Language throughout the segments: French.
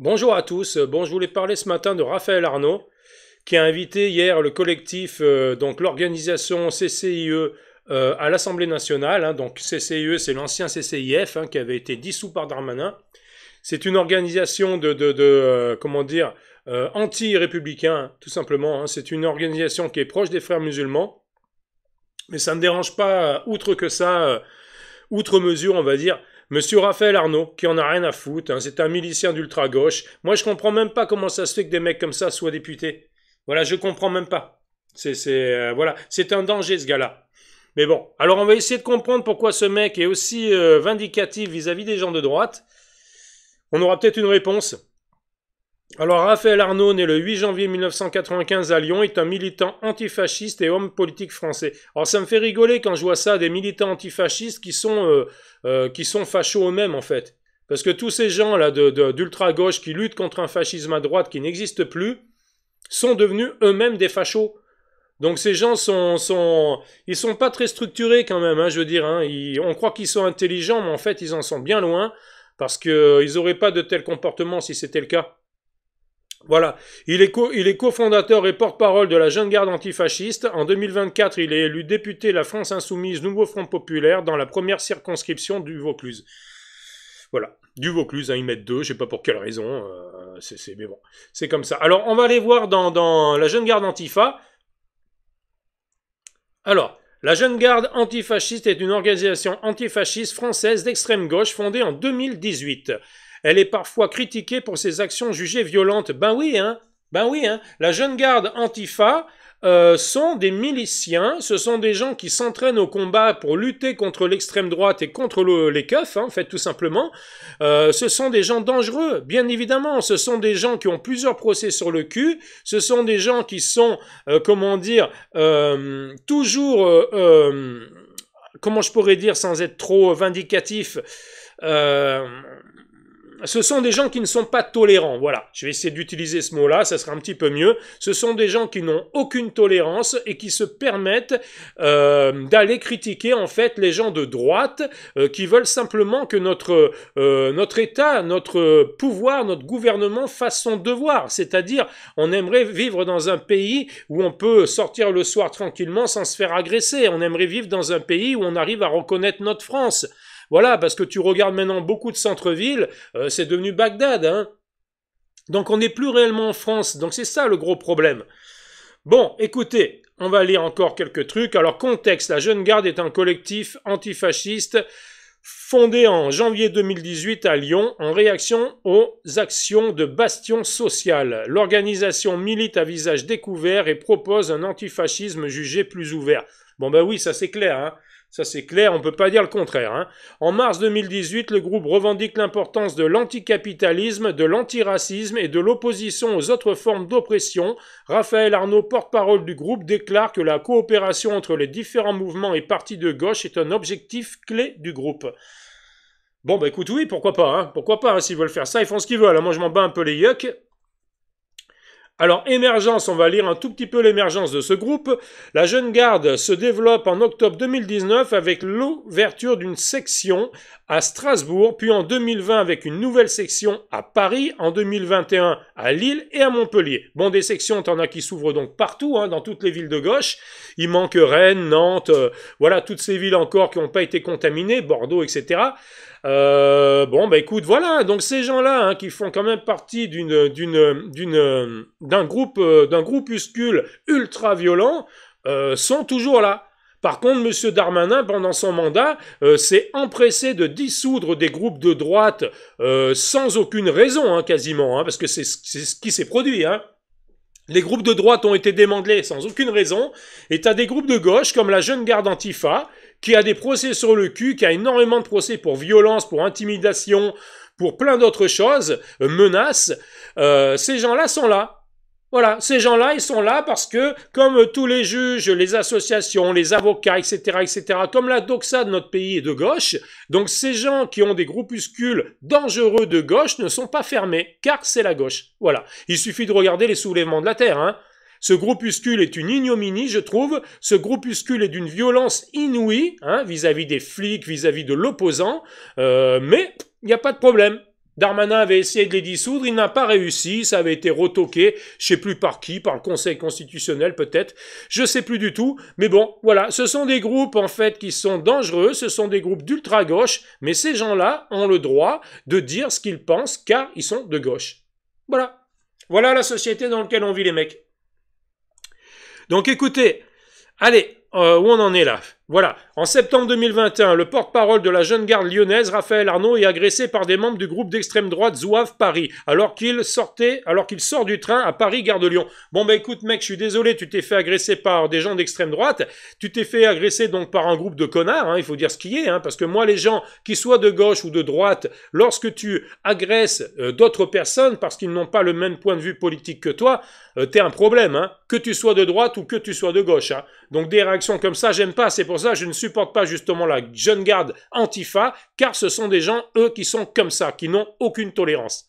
Bonjour à tous. Bon, je voulais parler ce matin de Raphaël Arnaud, qui a invité hier le collectif, donc l'organisation CCIE à l'Assemblée nationale. Donc CCIE, c'est l'ancien CCIF qui avait été dissous par Darmanin. C'est une organisation comment dire, anti-républicain, tout simplement. C'est une organisation qui est proche des frères musulmans. Mais ça ne dérange pas, outre que ça, outre mesure, on va dire, Monsieur Raphaël Arnaud, qui en a rien à foutre, c'est un milicien d'ultra-gauche. Moi, je comprends même pas comment ça se fait que des mecs comme ça soient députés. Voilà, je comprends même pas. Voilà, c'est un danger, ce gars-là. Mais bon, alors on va essayer de comprendre pourquoi ce mec est aussi vindicatif vis-à-vis des gens de droite. On aura peut-être une réponse. Alors, Raphaël Arnaud, né le 8 janvier 1995 à Lyon, est un militant antifasciste et homme politique français. Alors, ça me fait rigoler quand je vois ça, des militants antifascistes qui sont fachos eux-mêmes, en fait. Parce que tous ces gens-là d'ultra-gauche qui luttent contre un fascisme à droite qui n'existe plus sont devenus eux-mêmes des fachos. Donc ces gens ils sont pas très structurés quand même, je veux dire. On croit qu'ils sont intelligents, mais en fait, ils en sont bien loin, parce qu'ils n'auraient pas de tels comportements si c'était le cas. Voilà, il est cofondateur et porte-parole de la Jeune Garde antifasciste. En 2024, il est élu député La France Insoumise Nouveau Front Populaire dans la première circonscription du Vaucluse. Voilà, du Vaucluse, ils mettent deux, je sais pas pour quelle raison, mais bon, c'est comme ça. Alors, on va aller voir dans la Jeune Garde Antifa. Alors, la Jeune Garde antifasciste est une organisation antifasciste française d'extrême gauche fondée en 2018. Elle est parfois critiquée pour ses actions jugées violentes. Ben oui, La Jeune Garde Antifa sont des miliciens, ce sont des gens qui s'entraînent au combat pour lutter contre l'extrême droite et contre les keufs, en fait, tout simplement. Ce sont des gens dangereux, bien évidemment. Ce sont des gens qui ont plusieurs procès sur le cul. Ce sont des gens qui sont, toujours, comment je pourrais dire sans être trop vindicatif, ce sont des gens qui ne sont pas tolérants. Voilà, je vais essayer d'utiliser ce mot-là, ça sera un petit peu mieux. Ce sont des gens qui n'ont aucune tolérance et qui se permettent d'aller critiquer en fait les gens de droite qui veulent simplement que notre État, notre pouvoir, notre gouvernement fasse son devoir. C'est-à-dire, on aimerait vivre dans un pays où on peut sortir le soir tranquillement sans se faire agresser. On aimerait vivre dans un pays où on arrive à reconnaître notre France. Voilà, parce que tu regardes maintenant beaucoup de centres-villes, c'est devenu Bagdad, Donc on n'est plus réellement en France, donc c'est ça le gros problème. Bon, écoutez, on va lire encore quelques trucs. Alors, contexte, la Jeune Garde est un collectif antifasciste fondé en janvier 2018 à Lyon en réaction aux actions de Bastion Social. L'organisation milite à visage découvert et propose un antifascisme jugé plus ouvert. Bon ben oui, ça c'est clair, Ça, c'est clair, on ne peut pas dire le contraire. En mars 2018, le groupe revendique l'importance de l'anticapitalisme, de l'antiracisme et de l'opposition aux autres formes d'oppression. Raphaël Arnaud, porte-parole du groupe, déclare que la coopération entre les différents mouvements et partis de gauche est un objectif clé du groupe. Bon, bah écoute, oui, pourquoi pas, Pourquoi pas, s'ils veulent faire ça, ils font ce qu'ils veulent. Moi, je m'en bats un peu les yucks. Alors, émergence, on va lire un tout petit peu l'émergence de ce groupe. La Jeune Garde se développe en octobre 2019 avec l'ouverture d'une section à Strasbourg, puis en 2020 avec une nouvelle section à Paris, en 2021 à Lille et à Montpellier. Bon, des sections, t'en as qui s'ouvrent donc partout, dans toutes les villes de gauche. Il manque Rennes, Nantes, voilà, toutes ces villes encore qui n'ont pas été contaminées, Bordeaux, etc. Écoute, voilà, donc ces gens-là qui font quand même partie d'un groupuscule ultra violent sont toujours là. Par contre, M. Darmanin, pendant son mandat, s'est empressé de dissoudre des groupes de droite sans aucune raison, quasiment, parce que c'est ce qui s'est produit, Les groupes de droite ont été démantelés sans aucune raison, et t'as des groupes de gauche comme la Jeune Garde Antifa, qui a des procès sur le cul, qui a énormément de procès pour violence, pour intimidation, pour plein d'autres choses, menaces. Ces gens-là sont là. Voilà, ces gens-là, ils sont là parce que, comme tous les juges, les associations, les avocats, etc., comme la doxa de notre pays est de gauche, donc ces gens qui ont des groupuscules dangereux de gauche ne sont pas fermés, car c'est la gauche. Voilà. Il suffit de regarder les soulèvements de la Terre, Ce groupuscule est une ignominie, je trouve. Ce groupuscule est d'une violence inouïe, vis-à-vis des flics, vis-à-vis de l'opposant. Mais il n'y a pas de problème. Darmanin avait essayé de les dissoudre, il n'a pas réussi, ça avait été retoqué, je sais plus par qui, par le Conseil constitutionnel peut-être, je sais plus du tout, mais bon, voilà, ce sont des groupes en fait qui sont dangereux, ce sont des groupes d'ultra-gauche, mais ces gens-là ont le droit de dire ce qu'ils pensent car ils sont de gauche. Voilà. Voilà la société dans laquelle on vit les mecs. Donc écoutez, allez, où on en est là? Voilà, en septembre 2021, le porte-parole de la jeune garde lyonnaise, Raphaël Arnaud, est agressé par des membres du groupe d'extrême droite Zouave Paris, alors qu'il sort du train à Paris, gare de Lyon. Bon bah écoute mec, je suis désolé, tu t'es fait agresser par des gens d'extrême droite, tu t'es fait agresser donc par un groupe de connards, hein, il faut dire ce qui est, hein, parce que moi les gens, qui soient de gauche ou de droite, lorsque tu agresses d'autres personnes parce qu'ils n'ont pas le même point de vue politique que toi, t'es un problème, hein, que tu sois de droite ou que tu sois de gauche. Hein. Donc des réactions comme ça, j'aime pas, c'est pour ça que je ne supporte pas justement la jeune garde Antifa, car ce sont des gens, eux, qui sont comme ça, qui n'ont aucune tolérance.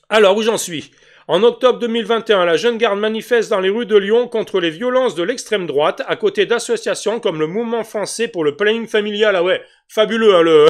Alors, où j'en suis? En octobre 2021, la jeune garde manifeste dans les rues de Lyon contre les violences de l'extrême droite, à côté d'associations comme le Mouvement français pour le planning familial. Ah ouais, fabuleux, hein,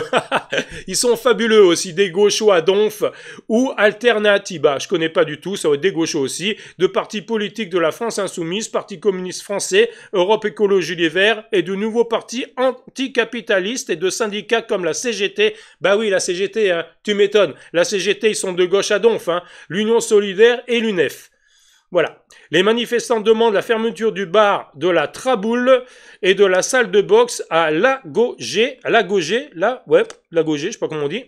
ils sont fabuleux aussi, des gauchos à Donf ou Alternatiba. Je connais pas du tout, ça va être des gauchos aussi, de partis politiques de la France Insoumise, Parti communiste français, Europe Écologie Les Verts et de nouveaux partis anticapitalistes et de syndicats comme la CGT. Bah oui, la CGT, hein, tu m'étonnes. La CGT, ils sont de gauche à Donf, hein. L'Union Solidaire et l'UNEF. Voilà. Les manifestants demandent la fermeture du bar de la Traboule et de la salle de boxe à Lagauger, je sais pas comment on dit.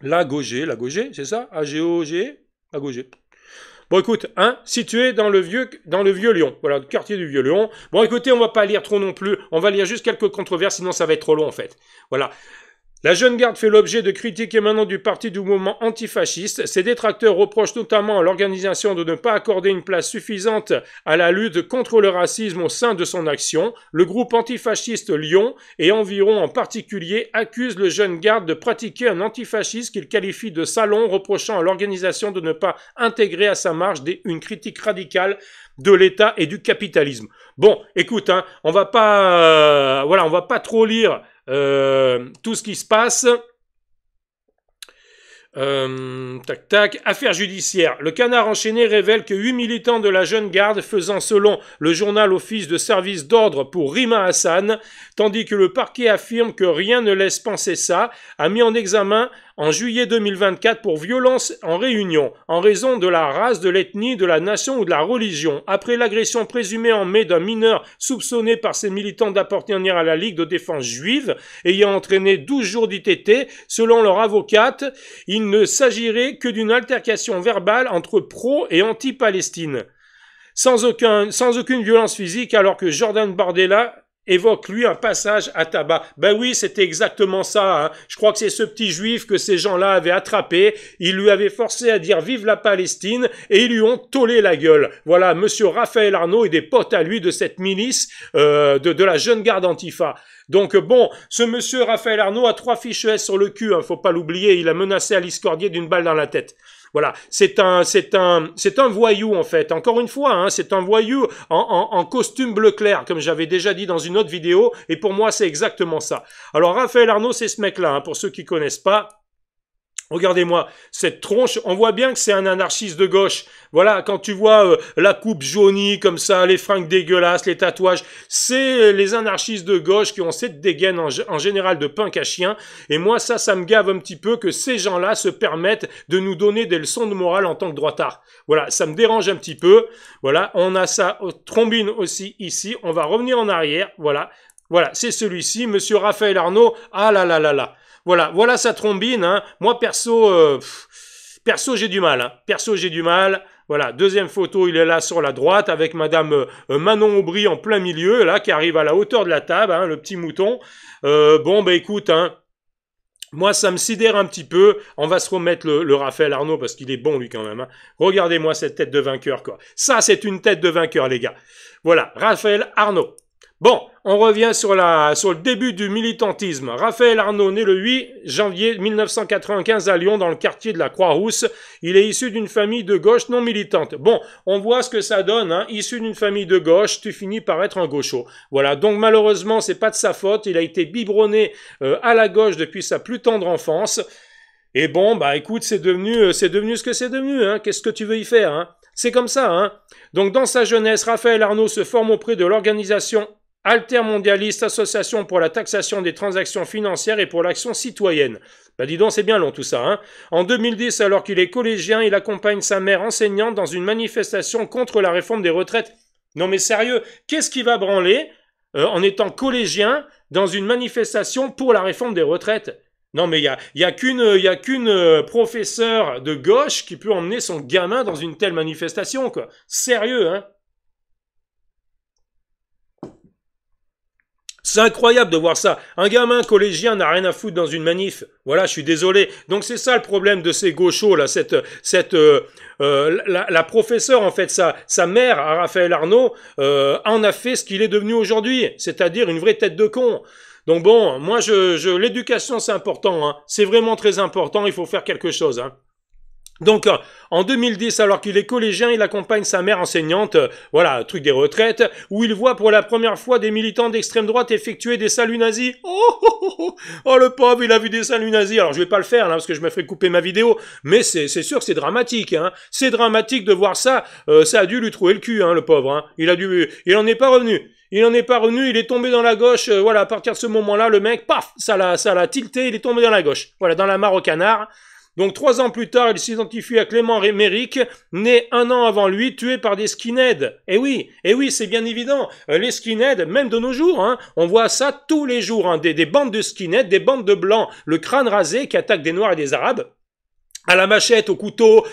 Lagauger, c'est ça? A-G-O-G, Lagauger. Bon, écoute, hein, situé dans le vieux Lyon. Voilà, le quartier du vieux Lyon. Bon, écoutez, on va pas lire trop non plus. On va lire juste quelques controverses, sinon ça va être trop long, en fait. Voilà. La jeune garde fait l'objet de critiques émanant du parti du mouvement antifasciste. Ses détracteurs reprochent notamment à l'organisation de ne pas accorder une place suffisante à la lutte contre le racisme au sein de son action. Le groupe antifasciste Lyon et Environ en particulier accuse le jeune garde de pratiquer un antifascisme qu'il qualifie de salon, reprochant à l'organisation de ne pas intégrer à sa marche une critique radicale de l'État et du capitalisme. Bon, écoute, hein, on va pas trop lire tout ce qui se passe. Affaire judiciaire. Le Canard enchaîné révèle que 8 militants de la jeune garde faisant selon le journal office de service d'ordre pour Rima Hassan, tandis que le parquet affirme que rien ne laisse penser ça, a mis en examen en juillet 2024 pour violence en réunion, en raison de la race, de l'ethnie, de la nation ou de la religion. Après l'agression présumée en mai d'un mineur soupçonné par ses militants d'appartenir à la Ligue de défense juive, ayant entraîné 12 jours d'ITT, selon leur avocate, il ne s'agirait que d'une altercation verbale entre pro et anti-Palestine. Sans aucune violence physique, alors que Jordan Bardella évoque lui un passage à tabac. Ben oui, c'était exactement ça. Hein. Je crois que c'est ce petit juif que ces gens-là avaient attrapé. Ils lui avaient forcé à dire vive la Palestine et ils lui ont tollé la gueule. Voilà, monsieur Raphaël Arnaud et des potes à lui de cette milice de la jeune garde Antifa. Donc bon, ce monsieur Raphaël Arnaud a 3 fiches S sur le cul, hein, faut pas l'oublier. Il a menacé Alice Cordier d'une balle dans la tête. Voilà, c'est un voyou en fait. Encore une fois, hein, c'est un voyou en costume bleu clair, comme j'avais déjà dit dans une autre vidéo. Et pour moi, c'est exactement ça. Alors Raphaël Arnaud, c'est ce mec-là. Hein, pour ceux qui connaissent pas. Regardez-moi, cette tronche, on voit bien que c'est un anarchiste de gauche. Voilà, quand tu vois la coupe jaunie comme ça, les fringues dégueulasses, les tatouages, c'est les anarchistes de gauche qui ont cette dégaine en général de punk à chien. Et moi, ça me gave un petit peu que ces gens-là se permettent de nous donner des leçons de morale en tant que droitard. Voilà, ça me dérange un petit peu. Voilà, on a ça, trombine aussi ici. On va revenir en arrière. Voilà, c'est celui-ci, monsieur Raphaël Arnaud. Ah là là là là. Voilà sa trombine. Hein. Moi, perso, j'ai du mal. Hein. Perso, j'ai du mal. Voilà, deuxième photo, il est là sur la droite avec madame Manon Aubry en plein milieu, là, qui arrive à la hauteur de la table, hein, le petit mouton. Bon, bah écoute, hein, moi, ça me sidère un petit peu. On va se remettre le Raphaël Arnaud parce qu'il est bon, lui, quand même. Hein. Regardez-moi cette tête de vainqueur, quoi. Ça, c'est une tête de vainqueur, les gars. Voilà, Raphaël Arnaud. Bon, on revient sur le début du militantisme. Raphaël Arnault, né le 8 janvier 1995 à Lyon, dans le quartier de la Croix-Rousse. Il est issu d'une famille de gauche non militante. Bon, on voit ce que ça donne, hein. Issu d'une famille de gauche, tu finis par être un gaucho. Voilà, donc malheureusement, c'est pas de sa faute. Il a été biberonné à la gauche depuis sa plus tendre enfance. Et bon, bah écoute, c'est devenu ce que c'est devenu, hein. Qu'est-ce que tu veux y faire, hein? C'est comme ça, hein. Donc dans sa jeunesse, Raphaël Arnault se forme auprès de l'organisation altermondialiste, association pour la taxation des transactions financières et pour l'action citoyenne. Bah dis donc, c'est bien long tout ça, hein. En 2010, alors qu'il est collégien, il accompagne sa mère enseignante dans une manifestation contre la réforme des retraites. Non mais sérieux, qu'est-ce qui va branler en étant collégien dans une manifestation pour la réforme des retraites? Non mais il y a qu'une professeure de gauche qui peut emmener son gamin dans une telle manifestation, quoi. Sérieux, hein. C'est incroyable de voir ça. Un gamin collégien n'a rien à foutre dans une manif. Voilà, je suis désolé. Donc c'est ça le problème de ces gauchos là. La professeure en fait, sa mère, à Raphaël Arnault, en a fait ce qu'il est devenu aujourd'hui, c'est-à-dire une vraie tête de con. Donc bon, moi l'éducation c'est important, hein. C'est vraiment très important. Il faut faire quelque chose, hein. Donc, en 2010, alors qu'il est collégien, il accompagne sa mère enseignante, voilà, truc des retraites, où il voit pour la première fois des militants d'extrême droite effectuer des saluts nazis. Oh, le pauvre, il a vu des saluts nazis. Alors, je vais pas le faire, là, parce que je me ferai couper ma vidéo, mais c'est sûr que c'est dramatique, hein. C'est dramatique de voir ça. Ça a dû lui trouver le cul, hein, le pauvre, hein. Il en est pas revenu. Il est tombé dans la gauche, voilà, à partir de ce moment-là, le mec, paf, ça l'a tilté, il est tombé dans la gauche. Voilà, dans la mare au canard. Donc 3 ans plus tard, il s'identifie à Clément Méric, né 1 an avant lui, tué par des skinheads. Eh oui, c'est bien évident. Les skinheads, même de nos jours, hein, on voit ça tous les jours, hein, des bandes de skinheads, des bandes de blancs, le crâne rasé qui attaquent des noirs et des arabes. À la machette, au couteau,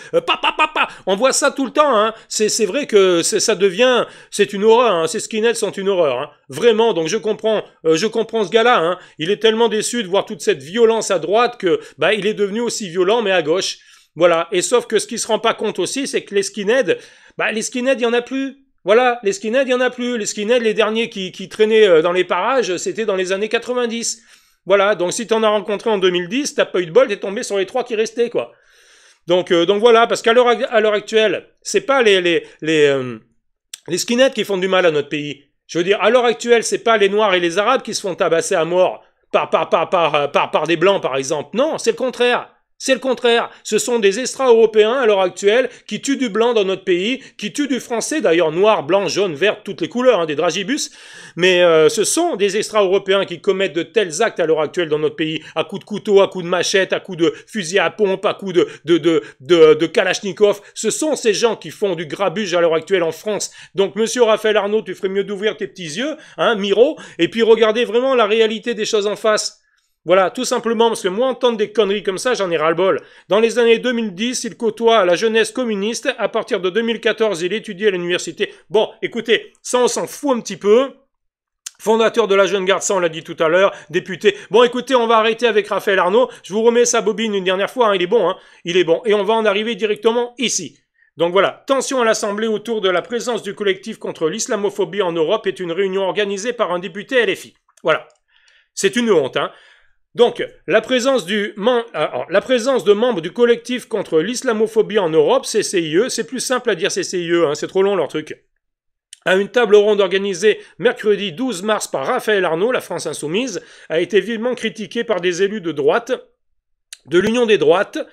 on voit ça tout le temps, hein. C'est vrai que c'est une horreur, hein. Ces skinheads sont une horreur, hein. Vraiment, donc je comprends ce gars-là, hein. Il est tellement déçu de voir toute cette violence à droite que, bah, il est devenu aussi violent, mais à gauche. Voilà. Et sauf que ce qu'il se rend pas compte aussi, c'est que les skinheads, il y en a plus. Voilà, les skinheads, il y en a plus. Les skinheads, les derniers qui traînaient dans les parages, c'était dans les années 90. Voilà, donc si t'en as rencontré en 2010, t'as pas eu de bol, t'es tombé sur les 3 qui restaient, quoi. Donc voilà, parce qu'à l'heure actuelle, c'est pas les skinheads qui font du mal à notre pays. Je veux dire, à l'heure actuelle, c'est pas les Noirs et les Arabes qui se font tabasser à mort par des Blancs, par exemple. Non, c'est le contraire. C'est le contraire. Ce sont des extra-européens à l'heure actuelle qui tuent du blanc dans notre pays, qui tuent du français, d'ailleurs noir, blanc, jaune, vert, toutes les couleurs, hein, des dragibus. Mais ce sont des extra-européens qui commettent de tels actes à l'heure actuelle dans notre pays, à coups de couteau, à coups de machette, à coups de fusil à pompe, à coups de Kalachnikov. Ce sont ces gens qui font du grabuge à l'heure actuelle en France. Donc, monsieur Raphaël Arnault, tu ferais mieux d'ouvrir tes petits yeux, hein, Miro, et puis regarder vraiment la réalité des choses en face. Voilà, tout simplement, parce que moi, entendre des conneries comme ça, j'en ai ras-le-bol. Dans les années 2010, il côtoie la jeunesse communiste. À partir de 2014, il étudie à l'université. Bon, écoutez, ça, on s'en fout un petit peu. Fondateur de la Jeune Garde, ça on l'a dit tout à l'heure, député. Bon, écoutez, on va arrêter avec Raphaël Arnault. Je vous remets sa bobine une dernière fois, hein, il est bon, hein. Il est bon. Et on va en arriver directement ici. Donc voilà, tension à l'Assemblée autour de la présence du collectif contre l'islamophobie en Europe est une réunion organisée par un député LFI. Voilà. C'est une honte, hein. Donc, la présence de membres du collectif contre l'islamophobie en Europe, CCIE, c'est plus simple à dire CCIE, hein, c'est trop long leur truc. À une table ronde organisée mercredi 12 mars par Raphaël Arnault, la France Insoumise, a été vivement critiquée par des élus de droite, de l'Union des droites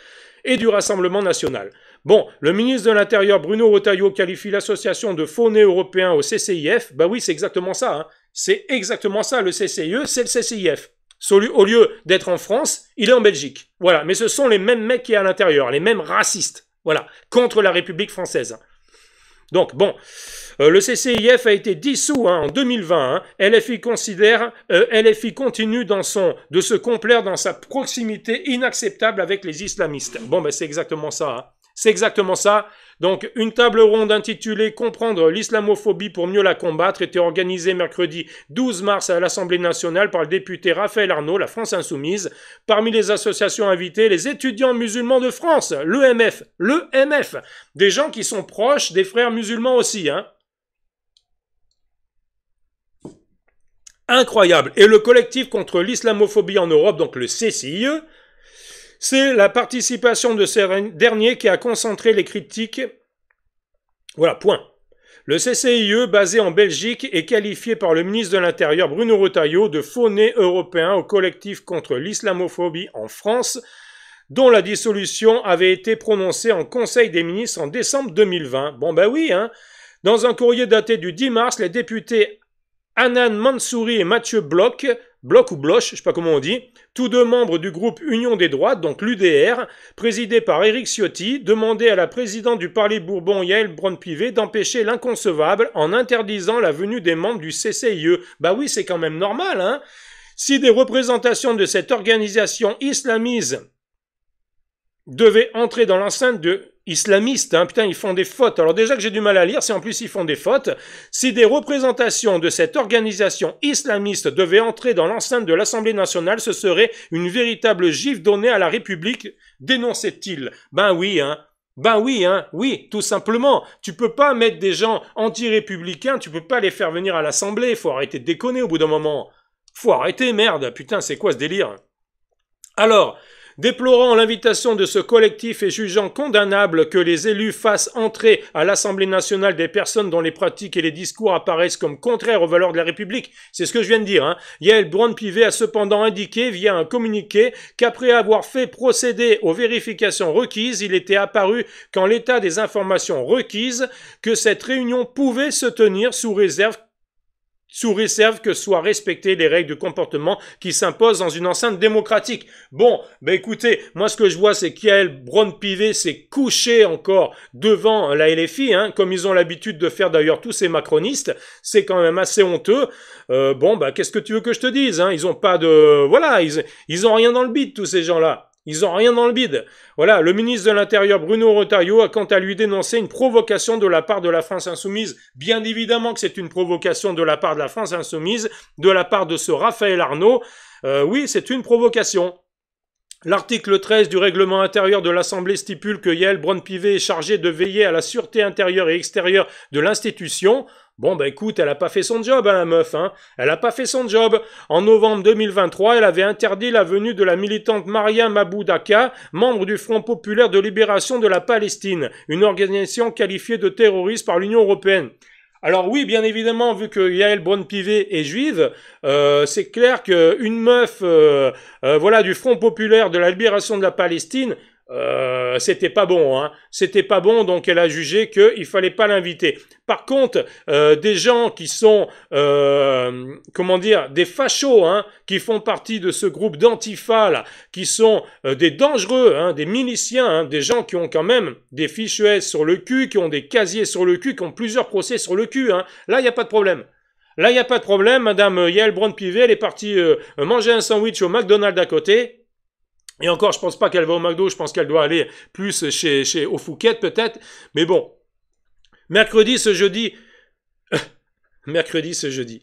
et du Rassemblement national. Bon, le ministre de l'Intérieur Bruno Retailleau qualifie l'association de faux nez européens au CCIF. Bah oui, c'est exactement ça, hein. C'est exactement ça, le CCIE, c'est le CCIF. Au lieu d'être en France, il est en Belgique. Voilà, mais ce sont les mêmes mecs qui sont à l'intérieur, les mêmes racistes. Voilà, contre la République française. Donc, bon, le CCIF a été dissous en 2020. Hein. LFI continue de se complaire dans sa proximité inacceptable avec les islamistes. Bon, ben c'est exactement ça. Hein. C'est exactement ça. Donc, une table ronde intitulée « Comprendre l'islamophobie pour mieux la combattre » était organisée mercredi 12 mars à l'Assemblée nationale par le député Raphaël Arnault, la France Insoumise. Parmi les associations invitées, les étudiants musulmans de France, l'EMF, des gens qui sont proches des frères musulmans aussi, hein. Incroyable. Et le collectif contre l'islamophobie en Europe, donc le CCIE, c'est la participation de ces derniers qui a concentré les critiques. Voilà, point. Le CCIE, basé en Belgique, est qualifié par le ministre de l'Intérieur Bruno Retailleau de faux nez européen au collectif contre l'islamophobie en France, dont la dissolution avait été prononcée en Conseil des ministres en décembre 2020. Bon ben oui, hein. Dans un courrier daté du 10 mars, les députés Hanan Mansouri et Mathieu Bloch ou Bloch, je ne sais pas comment on dit, tous deux membres du groupe Union des droites, donc l'UDR, présidé par Éric Ciotti, demandaient à la présidente du Parlement Bourbon, Yael Braun-Pivet, d'empêcher l'inconcevable en interdisant la venue des membres du CCIE. Bah oui, c'est quand même normal, hein. Si des représentations de cette organisation islamiste devaient entrer dans l'enceinte de islamistes, hein, putain, ils font des fautes. Alors déjà que j'ai du mal à lire, si en plus ils font des fautes, si des représentations de cette organisation islamiste devaient entrer dans l'enceinte de l'Assemblée nationale, ce serait une véritable gifle donnée à la République, dénonçait-il. Ben oui, oui, tout simplement. Tu peux pas mettre des gens anti-républicains, tu peux pas les faire venir à l'Assemblée, faut arrêter de déconner au bout d'un moment. Faut arrêter, merde, putain, c'est quoi ce délire? Alors, déplorant l'invitation de ce collectif et jugeant condamnable que les élus fassent entrer à l'Assemblée nationale des personnes dont les pratiques et les discours apparaissent comme contraires aux valeurs de la République, c'est ce que je viens de dire, hein. Yael Braun-Pivet a cependant indiqué via un communiqué qu'après avoir fait procéder aux vérifications requises, il était apparu qu'en l'état des informations requises, que cette réunion pouvait se tenir sous réserve que soient respectées les règles de comportement qui s'imposent dans une enceinte démocratique. Bon, ben écoutez, moi ce que je vois c'est qu'Yael Braun-Pivet s'est couché encore devant la LFI, hein, comme ils ont l'habitude de faire d'ailleurs tous ces macronistes, c'est quand même assez honteux. Bon, ben qu'est-ce que tu veux que je te dise, hein, ils ont pas de... Voilà, ils ont rien dans le bide tous ces gens-là. Ils ont rien dans le bide. Voilà, le ministre de l'Intérieur Bruno Retailleau a quant à lui dénoncé une provocation de la part de la France Insoumise. Bien évidemment que c'est une provocation de la part de la France Insoumise, de la part de ce Raphaël Arnaud. Oui, c'est une provocation. L'article 13 du règlement intérieur de l'Assemblée stipule que Yael Braun-Pivet est chargée de veiller à la sûreté intérieure et extérieure de l'institution. Bon, bah écoute, elle a pas fait son job, hein, la meuf, hein. Elle a pas fait son job. En novembre 2023, elle avait interdit la venue de la militante Maria Mabou Daka, membre du Front populaire de libération de la Palestine, une organisation qualifiée de terroriste par l'Union européenne. Alors oui, bien évidemment, vu que Yael Braun-Pivet est juive, c'est clair qu'une meuf, voilà, du Front populaire de la libération de la Palestine, c'était pas bon, hein. C'était pas bon, donc elle a jugé qu'il fallait pas l'inviter. Par contre, des gens qui sont, comment dire, des fachos, hein, qui font partie de ce groupe d'Antifa, là, qui sont des dangereux, hein, des miliciens, hein, des gens qui ont quand même des fiches S sur le cul, qui ont des casiers sur le cul, qui ont plusieurs procès sur le cul, hein. Là, il n'y a pas de problème. Là, il n'y a pas de problème. Madame Yael Braun-Pivet, elle est partie manger un sandwich au McDonald's d'à côté. Et encore, je pense pas qu'elle va au McDo, je pense qu'elle doit aller plus chez au Fouquet peut-être. Mais bon, mercredi ce jeudi,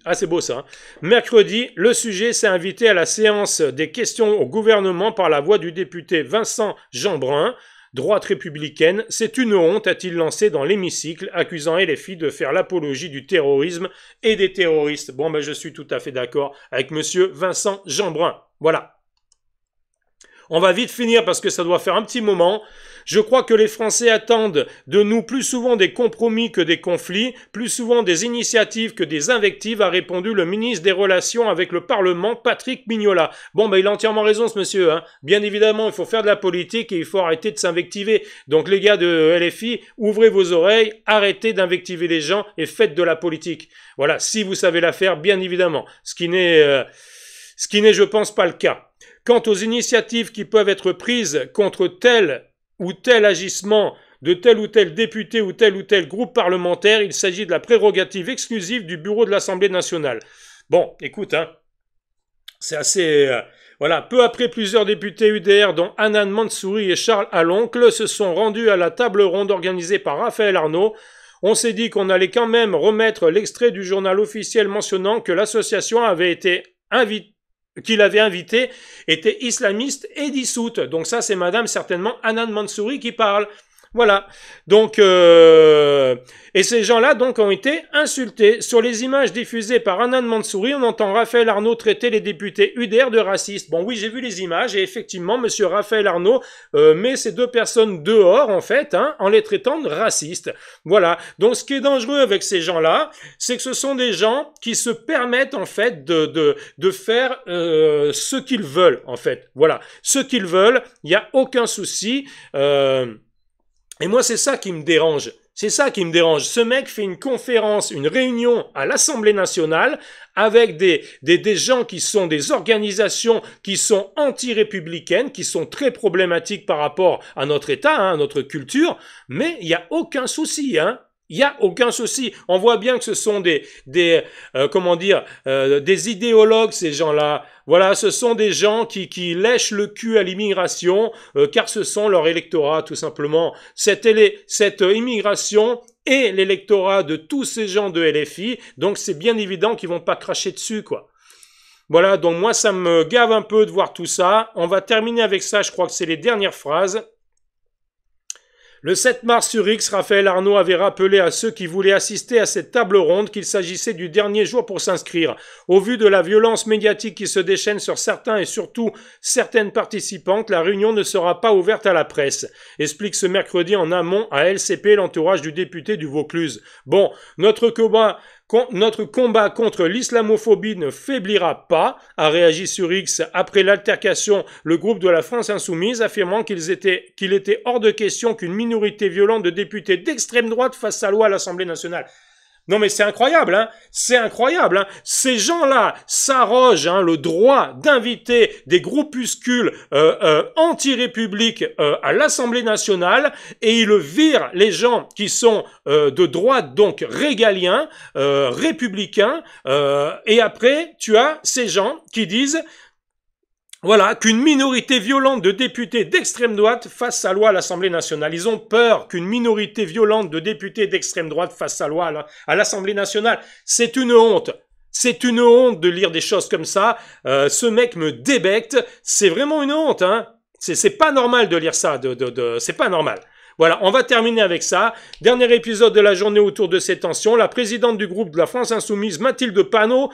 ah c'est beau ça, hein. Mercredi, le sujet s'est invité à la séance des questions au gouvernement par la voix du député Vincent Jeanbrun, droite républicaine. C'est une honte, a-t-il lancé dans l'hémicycle, accusant LFI de faire l'apologie du terrorisme et des terroristes. Bon, ben je suis tout à fait d'accord avec monsieur Vincent Jeanbrun. Voilà. On va vite finir parce que ça doit faire un petit moment. Je crois que les Français attendent de nous plus souvent des compromis que des conflits, plus souvent des initiatives que des invectives, a répondu le ministre des Relations avec le Parlement, Patrick Mignola. Bon, ben il a entièrement raison ce monsieur, hein. Bien évidemment, il faut faire de la politique et il faut arrêter de s'invectiver. Donc les gars de LFI, ouvrez vos oreilles, arrêtez d'invectiver les gens et faites de la politique. Voilà, si vous savez la faire, bien évidemment. Ce qui n'est, je pense, pas le cas. Quant aux initiatives qui peuvent être prises contre tel ou tel agissement de tel ou tel député ou tel groupe parlementaire, il s'agit de la prérogative exclusive du bureau de l'Assemblée nationale. Bon, écoute, hein, c'est assez... voilà, peu après, plusieurs députés UDR, dont Hanan Mansouri et Charles Aloncle, se sont rendus à la table ronde organisée par Raphaël Arnaud. On s'est dit qu'on allait quand même remettre l'extrait du journal officiel mentionnant que l'association avait été qu'il avait invité, était islamiste et dissoute. Donc ça, c'est madame certainement Hanan Mansouri qui parle. Voilà. Donc, et ces gens-là, donc, ont été insultés. Sur les images diffusées par Anand Mansouri, on entend Raphaël Arnaud traiter les députés UDR de racistes. Bon, oui, j'ai vu les images, et effectivement, monsieur Raphaël Arnaud met ces deux personnes dehors, en fait, hein, en les traitant de racistes. Voilà. Donc, ce qui est dangereux avec ces gens-là, c'est que ce sont des gens qui se permettent, en fait, de faire ce qu'ils veulent, en fait. Voilà. Ce qu'ils veulent, il n'y a aucun souci. Et moi, c'est ça qui me dérange. C'est ça qui me dérange. Ce mec fait une conférence, une réunion à l'Assemblée nationale avec des gens qui sont des organisations qui sont anti-républicaines, qui sont très problématiques par rapport à notre État, hein, à notre culture, mais il n'y a aucun souci, hein. Il n'y a aucun souci. On voit bien que ce sont des idéologues, ces gens-là. Voilà, ce sont des gens qui lèchent le cul à l'immigration, car ce sont leur électorat, tout simplement. Cette immigration est l'électorat de tous ces gens de LFI, donc c'est bien évident qu'ils vont pas cracher dessus, quoi. Voilà, donc moi, ça me gave un peu de voir tout ça. On va terminer avec ça, je crois que c'est les dernières phrases. Le 7 mars sur X, Raphaël Arnaud avait rappelé à ceux qui voulaient assister à cette table ronde qu'il s'agissait du dernier jour pour s'inscrire. Au vu de la violence médiatique qui se déchaîne sur certains et surtout certaines participantes, la réunion ne sera pas ouverte à la presse. Explique ce mercredi en amont à LCP l'entourage du député du Vaucluse. Bon, notre combat contre l'islamophobie ne faiblira pas, a réagi sur X après l'altercation le groupe de la France Insoumise, affirmant qu'il était hors de question qu'une minorité violente de députés d'extrême droite fasse sa loi à l'Assemblée nationale. Non mais c'est incroyable, hein. C'est incroyable, hein. Ces gens-là s'arrogent le droit d'inviter des groupuscules anti-république à l'Assemblée nationale et ils virent les gens qui sont de droite, donc régaliens, républicains, et après tu as ces gens qui disent voilà, qu'une minorité violente de députés d'extrême droite fasse sa loi à l'Assemblée nationale. Ils ont peur qu'une minorité violente de députés d'extrême droite fasse sa loi à l'Assemblée nationale. C'est une honte. C'est une honte de lire des choses comme ça. Ce mec me débecte. C'est vraiment une honte, hein. C'est pas normal de lire ça. C'est pas normal. Voilà, on va terminer avec ça. Dernier épisode de la journée autour de ces tensions. La présidente du groupe de la France Insoumise, Mathilde Panot,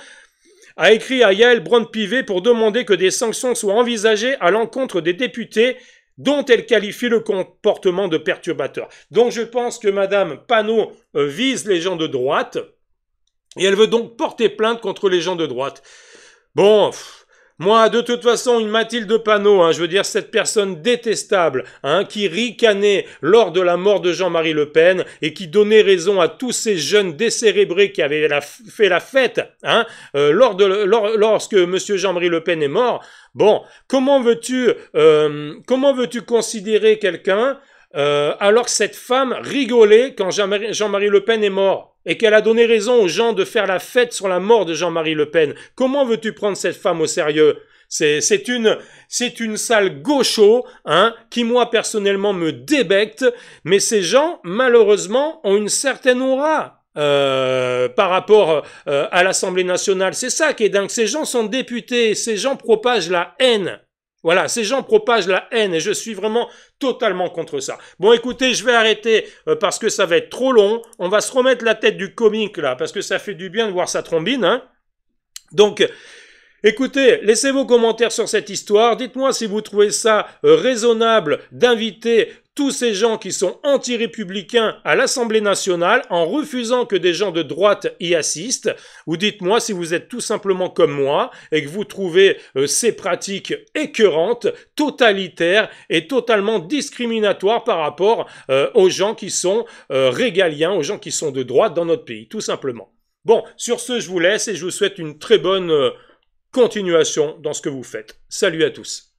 a écrit à Yael Braun-Pivet pour demander que des sanctions soient envisagées à l'encontre des députés dont elle qualifie le comportement de perturbateur. Donc je pense que Madame Panot vise les gens de droite et elle veut donc porter plainte contre les gens de droite. Bon, moi, de toute façon, une Mathilde Panot, je veux dire, cette personne détestable, qui ricanait lors de la mort de Jean-Marie Le Pen et qui donnait raison à tous ces jeunes décérébrés qui avaient fait la fête, lorsque Monsieur Jean-Marie Le Pen est mort. Bon, comment veux-tu considérer quelqu'un alors que cette femme rigolait quand Jean-Marie Le Pen est mort et qu'elle a donné raison aux gens de faire la fête sur la mort de Jean-Marie Le Pen? Comment veux-tu prendre cette femme au sérieux? C'est une sale gaucho, qui moi personnellement me débecte, mais ces gens, malheureusement, ont une certaine aura. Par rapport à l'Assemblée nationale. C'est ça qui est dingue. Ces gens sont députés, ces gens propagent la haine. Voilà, ces gens propagent la haine et je suis vraiment totalement contre ça. Bon, écoutez, je vais arrêter parce que ça va être trop long. On va se remettre la tête du comique là parce que ça fait du bien de voir sa trombine. Donc, écoutez, laissez vos commentaires sur cette histoire. Dites-moi si vous trouvez ça raisonnable d'inviter tous ces gens qui sont anti-républicains à l'Assemblée nationale en refusant que des gens de droite y assistent. Ou dites-moi si vous êtes tout simplement comme moi et que vous trouvez ces pratiques écœurantes, totalitaires et totalement discriminatoires par rapport aux gens qui sont régaliens, aux gens qui sont de droite dans notre pays, tout simplement. Bon, sur ce, je vous laisse et je vous souhaite une très bonne continuation dans ce que vous faites. Salut à tous.